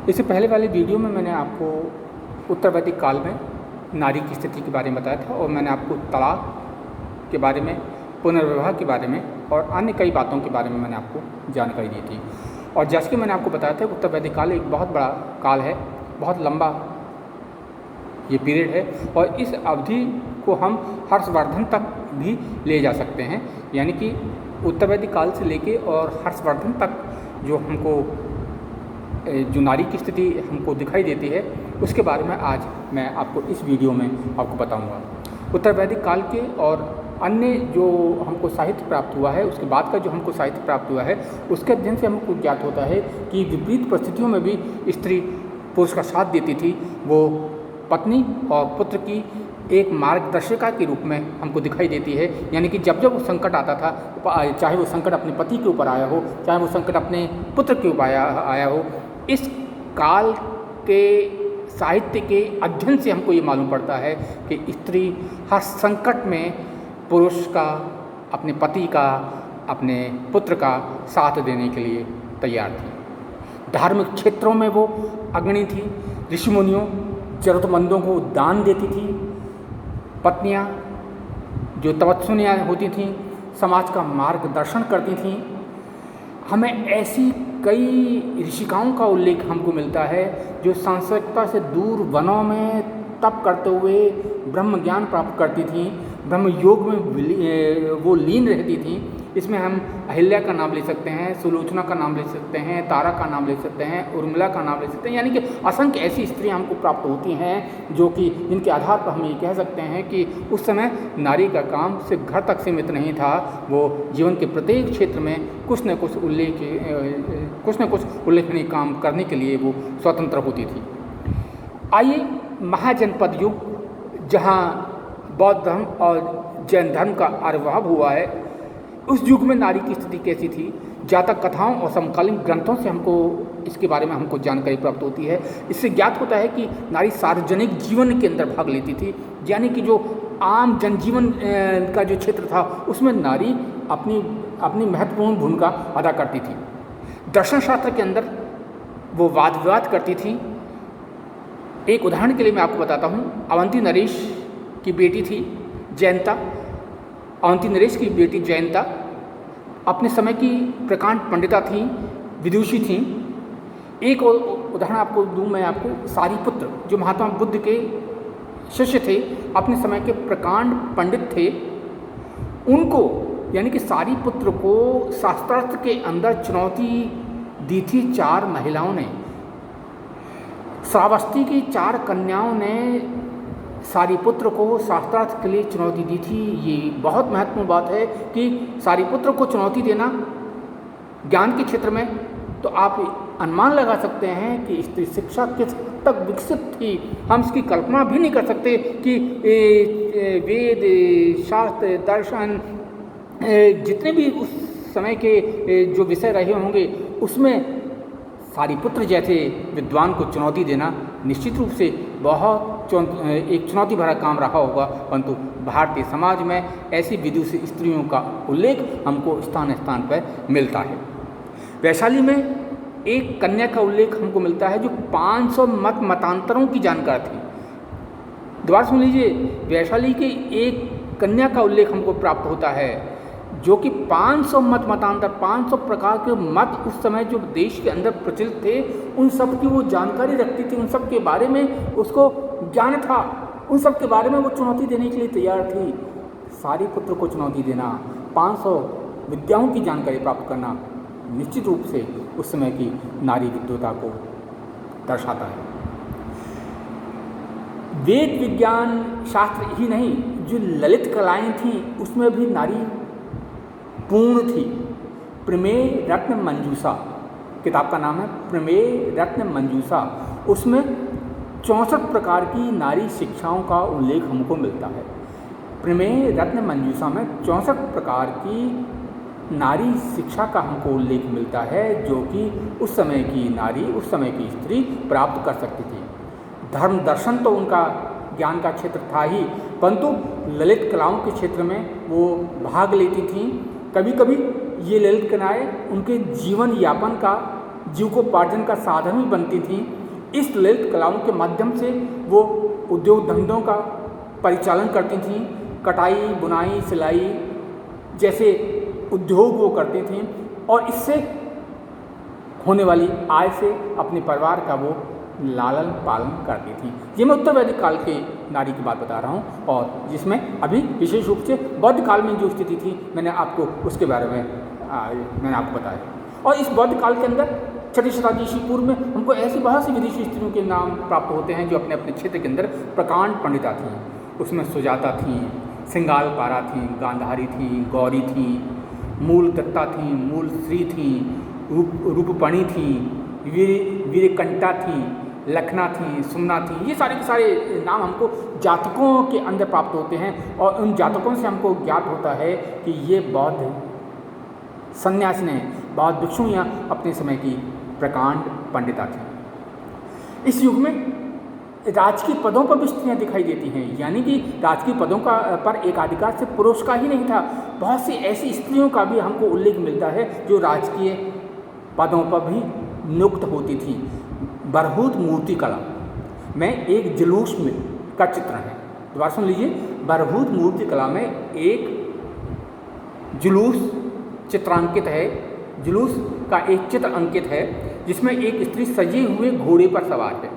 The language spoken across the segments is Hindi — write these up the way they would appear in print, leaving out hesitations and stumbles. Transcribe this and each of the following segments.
इससे पहले वाले वीडियो में मैंने आपको उत्तर वैदिक काल में नारी की स्थिति के बारे में बताया था और मैंने आपको तलाक के बारे में, पुनर्विवाह के बारे में और अन्य कई बातों के बारे में मैंने आपको जानकारी दी थी। और जैसे कि मैंने आपको बताया था, उत्तर वैदिक काल एक बहुत बड़ा काल है, बहुत लंबा ये पीरियड है और इस अवधि को हम हर्षवर्धन तक भी ले जा सकते हैं। यानी कि उत्तर वैदिक काल से लेके और हर्षवर्धन तक जो हमको जो नारी की स्थिति हमको दिखाई देती है, उसके बारे में आज मैं आपको इस वीडियो में आपको बताऊंगा। उत्तर वैदिक काल के और अन्य जो हमको साहित्य प्राप्त हुआ है, उसके बाद का जो हमको साहित्य प्राप्त हुआ है, उसके अध्ययन से हमको ज्ञात होता है कि विपरीत परिस्थितियों में भी स्त्री पुरुष का साथ देती थी। वो पत्नी और पुत्र की एक मार्गदर्शिका के रूप में हमको दिखाई देती है। यानी कि जब जब वो संकट आता था, चाहे वो संकट अपने पति के ऊपर आया हो, चाहे वो संकट अपने पुत्र के ऊपर आया हो, इस काल के साहित्य के अध्ययन से हमको ये मालूम पड़ता है कि स्त्री हर संकट में पुरुष का, अपने पति का, अपने पुत्र का साथ देने के लिए तैयार थी। धार्मिक क्षेत्रों में वो अग्रणी थी। ऋषि मुनियों, जरूरतमंदों को दान देती थी। पत्नियां जो तपस्विनियां होती थीं, समाज का मार्गदर्शन करती थीं। हमें ऐसी कई ऋषिकाओं का उल्लेख हमको मिलता है जो सांसारिकता से दूर वनों में तप करते हुए ब्रह्म ज्ञान प्राप्त करती थीं, ब्रह्म योग में वो लीन रहती थीं। इसमें हम अहिल्या का नाम ले सकते हैं, सुलोचना का नाम ले सकते हैं, तारा का नाम ले सकते हैं, उर्मिला का नाम ले सकते हैं। यानी कि असंख्य ऐसी स्त्रियां हमको प्राप्त होती हैं जो कि जिनके आधार पर हम ये कह सकते हैं कि उस समय नारी का काम सिर्फ घर तक सीमित नहीं था। वो जीवन के प्रत्येक क्षेत्र में कुछ न कुछ उल्लेखनीय काम करने के लिए वो स्वतंत्र होती थी। आइए, महाजनपद युग, जहाँ बौद्ध धर्म और जैन धर्म का आविर्भाव हुआ है, उस युग में नारी की स्थिति कैसी थी, जातक कथाओं और समकालीन ग्रंथों से हमको इसके बारे में हमको जानकारी प्राप्त होती है। इससे ज्ञात होता है कि नारी सार्वजनिक जीवन के अंदर भाग लेती थी। यानी कि जो आम जनजीवन का जो क्षेत्र था, उसमें नारी अपनी महत्वपूर्ण भूमिका अदा करती थी। दर्शन शास्त्र के अंदर वो वाद विवाद करती थी। एक उदाहरण के लिए मैं आपको बताता हूँ। अवंती नरेश की बेटी थी जयंता। अवंती नरेश की बेटी जयंता अपने समय की प्रकांड पंडिता थी, विदुषी थी। एक और उदाहरण आपको दूँ मैं आपको, सारिपुत्र जो महात्मा बुद्ध के शिष्य थे, अपने समय के प्रकांड पंडित थे। उनको यानी कि सारिपुत्र को शास्त्रार्थ के अंदर चुनौती दी थी 4 महिलाओं ने। श्रावस्ती की 4 कन्याओं ने सारिपुत्र को शास्त्रार्थ के लिए चुनौती दी थी। ये बहुत महत्वपूर्ण बात है कि सारिपुत्र को चुनौती देना ज्ञान के क्षेत्र में, तो आप अनुमान लगा सकते हैं कि स्त्री शिक्षा किस हद तक विकसित थी। हम इसकी कल्पना भी नहीं कर सकते कि वेद, शास्त्र, दर्शन, जितने भी उस समय के जो विषय रहे होंगे, उसमें सारिपुत्र जैसे विद्वान को चुनौती देना निश्चित रूप से बहुत एक चुनौती भरा काम रहा होगा। परंतु भारतीय समाज में ऐसी विदुषी स्त्रियों का उल्लेख हमको स्थान स्थान पर मिलता है। वैशाली में एक कन्या का उल्लेख हमको मिलता है जो 500 मतांतरों की जानकार थी। दोबारा सुन लीजिए, वैशाली के एक कन्या का उल्लेख हमको प्राप्त होता है जो कि 500 मतांतर, 500 प्रकार के मत उस समय जो देश के अंदर प्रचलित थे, उन सब की वो जानकारी रखती थी। उन सब के बारे में उसको ज्ञान था। उन सब के बारे में वो चुनौती देने के लिए तैयार थी। सारिपुत्र को चुनौती देना, 500 विद्याओं की जानकारी प्राप्त करना निश्चित रूप से उस समय की नारी विद्वता को दर्शाता है। वेद, विज्ञान, शास्त्र ही नहीं, जो ललित कलाएं थीं, उसमें भी नारी पूर्ण थी। प्रमेय रत्न मंजूषा किताब का नाम है, प्रमेय रत्न मंजूषा। उसमें 64 प्रकार की नारी शिक्षाओं का उल्लेख हमको मिलता है। प्रमेय रत्न मंजूषा में 64 प्रकार की नारी शिक्षा का हमको उल्लेख मिलता है जो कि उस समय की नारी, उस समय की स्त्री प्राप्त कर सकती थी। धर्म दर्शन तो उनका ज्ञान का क्षेत्र था ही, परंतु ललित कलाओं के क्षेत्र में वो भाग लेती थीं। कभी कभी ये ललित कलाएँ उनके जीवन यापन का जीविकोपार्जन का साधन भी बनती थीं। इस ललित कलाओं के माध्यम से वो उद्योग धंधों का परिचालन करती थीं। कटाई, बुनाई, सिलाई जैसे उद्योग वो करती थीं और इससे होने वाली आय से अपने परिवार का वो लालन पालन करती थी। ये मैं उत्तर वैदिक काल के नारी की बात बता रहा हूँ और जिसमें अभी विशेष रूप से बौद्ध काल में जो स्थिति थी मैंने आपको उसके बारे में मैंने आपको बताया। और इस बौद्ध काल के अंदर 6वीं शताब्दी ईस्वी पूर्व में हमको ऐसी बहुत सी विदेशी स्त्रियों के नाम प्राप्त होते हैं जो अपने अपने क्षेत्र के अंदर प्रकांड पंडिता थीं। उसमें सुजाता थीं, सिंगालपारा थीं, गांधारी थीं, गौरी थीं, मूल दत्ता थीं, मूल श्री थीं, रूपपणी थीं, वीरकंठा थीं, लखना थी, सुमना थी। ये सारे के सारे नाम हमको जातकों के अंदर प्राप्त होते हैं और उन जातकों से हमको ज्ञात होता है कि ये बौद्ध सन्यासी ने, बौद्ध भिक्षुणियाँ अपने समय की प्रकांड पंडिता थी। इस युग में राजकीय पदों पर भी स्त्रियाँ दिखाई देती हैं, यानी कि राजकीय पदों का पर एकाधिकार से पुरुष का ही नहीं था, बहुत सी ऐसी स्त्रियों का भी हमको उल्लेख मिलता है जो राजकीय पदों पर भी नियुक्त होती थी। बरहूत मूर्ति कला में एक जुलूस में का चित्रण है। दोबारा सुन लीजिए, बरहूत मूर्ति कला में एक जुलूस चित्रांकित है, जुलूस का एक चित्र अंकित है जिसमें एक स्त्री सजे हुए घोड़े पर सवार है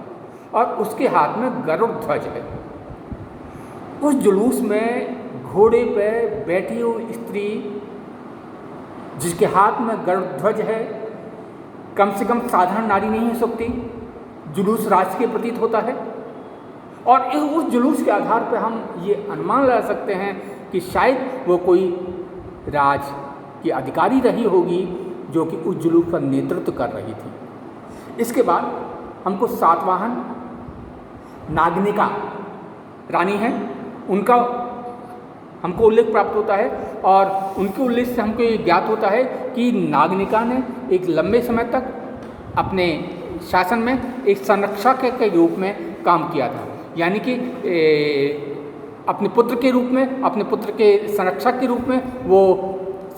और उसके हाथ में गरुड़ ध्वज है। उस जुलूस में घोड़े पर बैठी हुई स्त्री जिसके हाथ में गरुड़ ध्वज है कम से कम साधारण नारी नहीं हो सकती। जुलूस राज के प्रतीत होता है और उस जुलूस के आधार पर हम ये अनुमान लगा सकते हैं कि शायद वो कोई राज की अधिकारी रही होगी जो कि उस जुलूस का नेतृत्व कर रही थी। इसके बाद हमको सातवाहन नागनिका रानी है, उनका हमको उल्लेख प्राप्त होता है और उनके उल्लेख से हमको ये ज्ञात होता है कि नागनिका ने एक लंबे समय तक अपने शासन में एक संरक्षक के रूप में काम किया था, यानी कि अपने पुत्र के रूप में, अपने पुत्र के संरक्षक के रूप में वो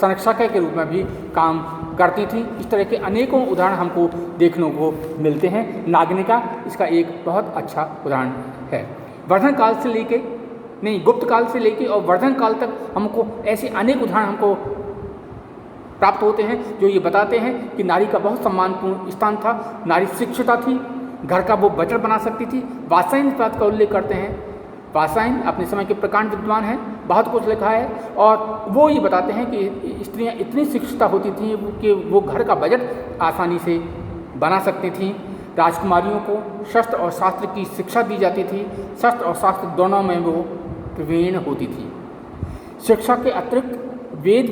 संरक्षक के रूप में भी काम करती थी। इस तरह के अनेकों उदाहरण हमको देखने को मिलते हैं। नागनिका इसका एक बहुत अच्छा उदाहरण है। वर्धन काल से लेके गुप्त काल से लेके और वर्धन काल तक हमको ऐसे अनेक उदाहरण हमको प्राप्त होते हैं जो ये बताते हैं कि नारी का बहुत सम्मानपूर्ण स्थान था, नारी शिक्षिता थी, घर का वो बजट बना सकती थी। वात्सायन इस बात का उल्लेख करते हैं, वात्सायन अपने समय के प्रकांड विद्वान हैं, बहुत कुछ लिखा है और वो ये बताते हैं कि स्त्रियां इतनी शिक्षिता होती थीं कि वो घर का बजट आसानी से बना सकती थीं। राजकुमारियों को शस्त्र और शास्त्र की शिक्षा दी जाती थी, शस्त्र और शास्त्र दोनों में वो प्रवीण होती थी। शिक्षा के अतिरिक्त वेद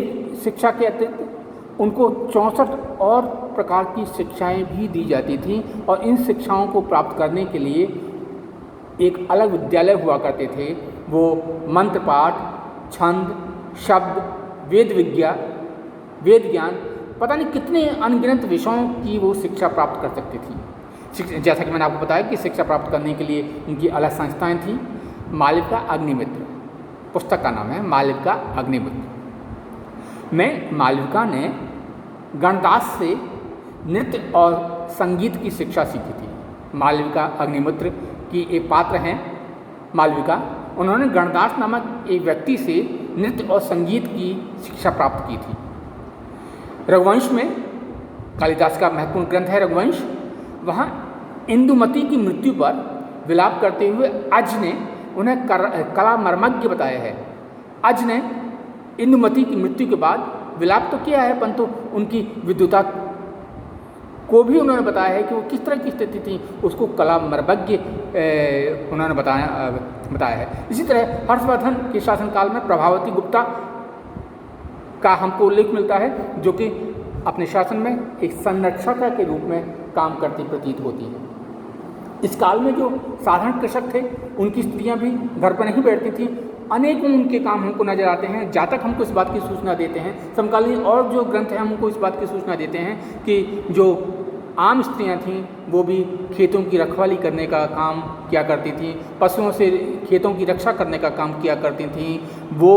शिक्षा के अतिरिक्त उनको 64 और प्रकार की शिक्षाएं भी दी जाती थीं और इन शिक्षाओं को प्राप्त करने के लिए एक अलग विद्यालय हुआ करते थे। वो मंत्र पाठ, छंद, शब्द, वेद ज्ञान, पता नहीं कितने अनगिनत विषयों की वो शिक्षा प्राप्त कर सकती थी। जैसा कि मैंने आपको बताया कि शिक्षा प्राप्त करने के लिए उनकी अलग संस्थाएं थीं। मालविका अग्निमित्र पुस्तक का नाम है, मालविका अग्निमित्र में मालविका ने गणदास से नृत्य और संगीत की शिक्षा सीखी थी। मालविका अग्निमित्र की एक पात्र हैं मालविका, उन्होंने गणदास नामक एक व्यक्ति से नृत्य और संगीत की शिक्षा प्राप्त की थी। रघुवंश में, कालिदास का महत्वपूर्ण ग्रंथ है रघुवंश, वहाँ इंदुमती की मृत्यु पर विलाप करते हुए अज ने उन्हें कला मर्मज्ञ बताया है। अज ने इंदुमती की मृत्यु के बाद विलाप तो किया है परंतु उनकी विद्वता को भी उन्होंने बताया है कि वो किस तरह की स्थिति थी, उसको कला मर्मज्ञ उन्होंने बताया है। इसी तरह हर्षवर्धन के शासनकाल में प्रभावती गुप्ता का हमको उल्लेख मिलता है जो कि अपने शासन में एक संरक्षक के रूप में काम करती प्रतीत होती है। इस काल में जो साधारण कृषक थे उनकी स्त्रियां भी घर पर नहीं बैठती थीं, अनेकों उनके काम हमको नजर आते हैं। जातक हमको इस बात की सूचना देते हैं, समकालीन और जो ग्रंथ हैं हमको इस बात की सूचना देते हैं कि जो आम स्त्रियां थीं वो भी खेतों की रखवाली करने का काम किया करती थीं, पशुओं से खेतों की रक्षा करने का काम किया करती थीं, वो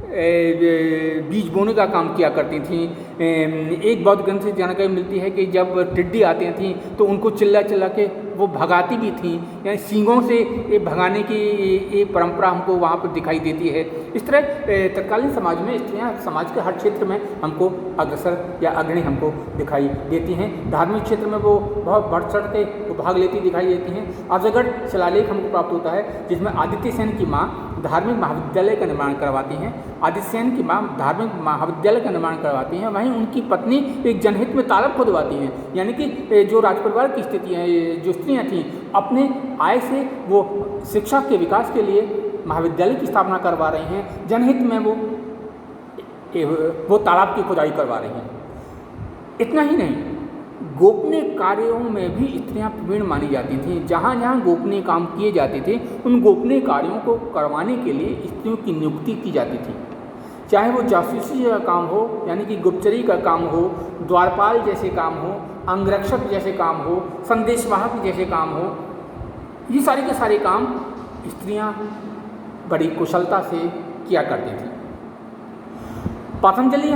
बीज बोने का काम किया करती थीं। एक बहुत ग्रंथ से जानकारी मिलती है कि जब टिड्डी आती थीं तो उनको चिल्ला चिल्ला के वो भगाती भी थीं, यानी सींगों से भगाने की एक परंपरा हमको वहाँ पर दिखाई देती है। इस तरह तत्कालीन समाज में स्त्रियाँ समाज के हर क्षेत्र में हमको अग्रसर या अग्रणी हमको दिखाई देती हैं। धार्मिक क्षेत्र में वो बहुत बढ़ चढ़ के वो भाग लेती दिखाई देती हैं। आजमगढ़ शिलालेख हमको प्राप्त होता है जिसमें आदित्य सेन की माँ धार्मिक महाविद्यालय का निर्माण करवाती हैं। आदित्य सेन की माँ धार्मिक महाविद्यालय का निर्माण करवाती हैं, वहीं उनकी पत्नी एक जनहित में तालाब खुदवाती हैं। यानी कि जो राजपरिवार की स्थितियाँ, जो स्त्रियाँ थीं, अपने आय से वो शिक्षा के विकास के लिए महाविद्यालय की स्थापना करवा रही हैं, जनहित में वो तालाब की खुदाई करवा रही हैं। इतना ही नहीं, गोपनीय कार्यों में भी स्त्रियां प्रवीण मानी जाती थीं। जहाँ जहाँ गोपनीय काम किए जाते थे उन गोपनीय कार्यों को करवाने के लिए स्त्रियों की नियुक्ति की जाती थी। चाहे वो जासूसी का काम हो, यानी कि गुप्तचरी का काम हो, द्वारपाल जैसे काम हो, अंगरक्षक जैसे काम हो, संदेशवाहक जैसे काम हो, ये सारे के सारे काम स्त्रियां बड़ी कुशलता से किया करती थीं। पतंजलि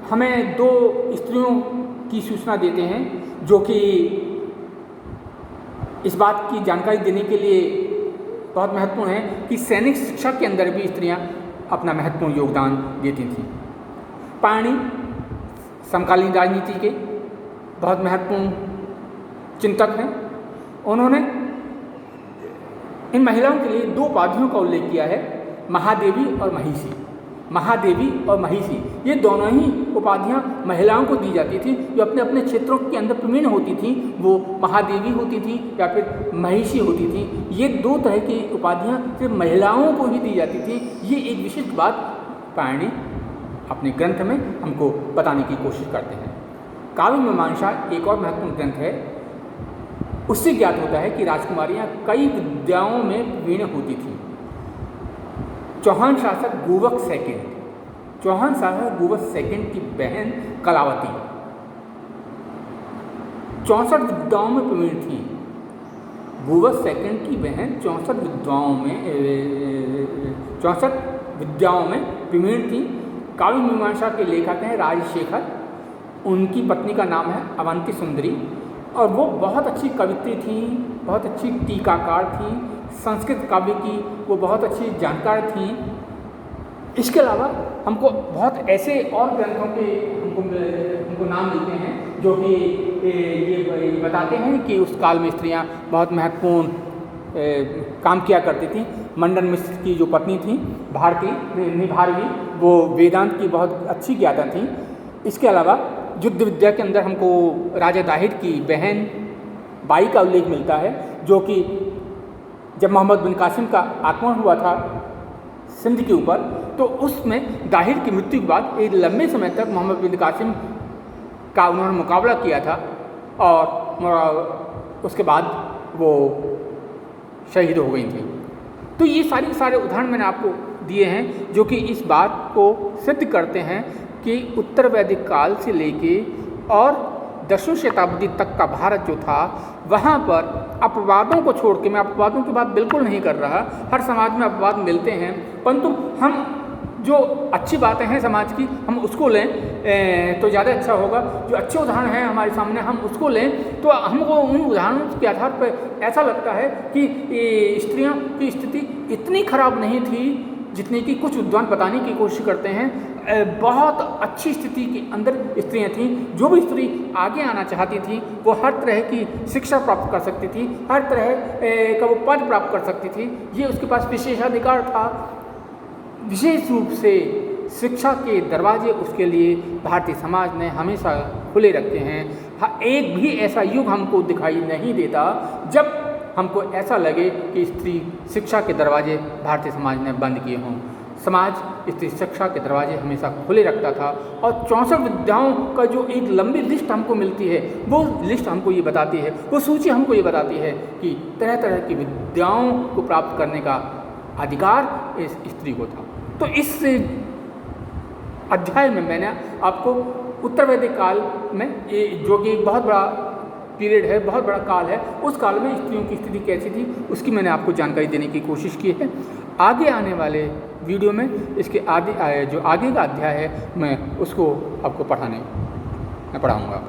हमें दो स्त्रियों की सूचना देते हैं जो कि इस बात की जानकारी देने के लिए बहुत महत्वपूर्ण है कि सैनिक शिक्षा के अंदर भी स्त्रियां अपना महत्वपूर्ण योगदान देती थीं। पाणिनि समकालीन राजनीति के बहुत महत्वपूर्ण चिंतक हैं। उन्होंने इन महिलाओं के लिए दो उपाधियों का उल्लेख किया है, महादेवी और महिषी। महादेवी और महिषी ये दोनों ही उपाधियाँ महिलाओं को दी जाती थी। जो अपने अपने क्षेत्रों के अंदर प्रवीण होती थी वो महादेवी होती थी या फिर महिषी होती थी। ये दो तरह की उपाधियाँ सिर्फ महिलाओं को ही दी जाती थी। ये एक विशिष्ट बात पाणिनि अपने ग्रंथ में हमको बताने की कोशिश करते हैं। काव्य मीमांसा एक और महत्वपूर्ण ग्रंथ है। उससे ज्ञात होता है कि राजकुमारियाँ कई विद्याओं में प्रवीण होती थीं। चौहान शासक गुवक सेकंड की बहन कलावती 64 विद्याओं में प्रवीण थी। गुवक सेकंड की बहन 64 विद्याओं में प्रवीण थी। काव्य मीमांसा के लेखक हैं राजशेखर। उनकी पत्नी का नाम है अवंती सुंदरी और वो बहुत अच्छी कवित्री थी, बहुत अच्छी टीकाकार थी। संस्कृत काव्य की वो बहुत अच्छी जानकार थीं। इसके अलावा हमको बहुत ऐसे और ग्रंथों के हमको नाम मिलते हैं जो कि ये बताते हैं कि उस काल में स्त्रियां बहुत महत्वपूर्ण काम किया करती थीं। मंडन मिश्र की जो पत्नी थी भारती निभारवी, वो वेदांत की बहुत अच्छी ज्ञाता थीं। इसके अलावा युद्ध विद्या के अंदर हमको राजा दाहिर की बहन बाई का उल्लेख मिलता है, जो कि जब मोहम्मद बिन कासिम का आक्रमण हुआ था सिंध के ऊपर, तो उसमें दाहिर की मृत्यु के बाद एक लंबे समय तक मोहम्मद बिन कासिम का उन्होंने मुकाबला किया था और उसके बाद वो शहीद हो गई थी। तो ये सारे उदाहरण मैंने आपको दिए हैं जो कि इस बात को सिद्ध करते हैं कि उत्तर वैदिक काल से लेके और 10वीं शताब्दी तक का भारत जो था, वहाँ पर अपवादों को छोड़ के, मैं अपवादों की बात बिल्कुल नहीं कर रहा, हर समाज में अपवाद मिलते हैं, परंतु हम जो अच्छी बातें हैं समाज की हम उसको लें तो ज़्यादा अच्छा होगा। जो अच्छे उदाहरण हैं हमारे सामने हम उसको लें तो हमको उन उदाहरणों के आधार पर ऐसा लगता है कि स्त्रियों की स्थिति इतनी खराब नहीं थी जितनी कि कुछ विद्वान बताने की कोशिश करते हैं। बहुत अच्छी स्थिति के अंदर स्त्रियां थीं। जो भी स्त्री आगे आना चाहती थी वो हर तरह की शिक्षा प्राप्त कर सकती थी, हर तरह का वो पद प्राप्त कर सकती थी। ये उसके पास विशेषाधिकार था। विशेष रूप से शिक्षा के दरवाजे उसके लिए भारतीय समाज ने हमेशा खुले रखे हैं। एक भी ऐसा युग हमको दिखाई नहीं देता जब हमको ऐसा लगे कि स्त्री शिक्षा के दरवाजे भारतीय समाज ने बंद किए हों। समाज स्त्री शिक्षा के दरवाजे हमेशा खुले रखता था और 64 विद्याओं का जो एक लंबी लिस्ट हमको मिलती है, वो लिस्ट हमको ये बताती है, वो सूची हमको ये बताती है कि तरह तरह की विद्याओं को प्राप्त करने का अधिकार इस स्त्री को था। तो इस अध्याय में मैंने आपको उत्तर वैदिक काल में, जो कि एक बहुत बड़ा पीरियड है, बहुत बड़ा काल है, उस काल में स्त्रियों की स्थिति कैसी थी उसकी मैंने आपको जानकारी देने की कोशिश की है। आगे आने वाले वीडियो में इसके आगे जो आगे का अध्याय है मैं उसको आपको पढ़ाऊँगा।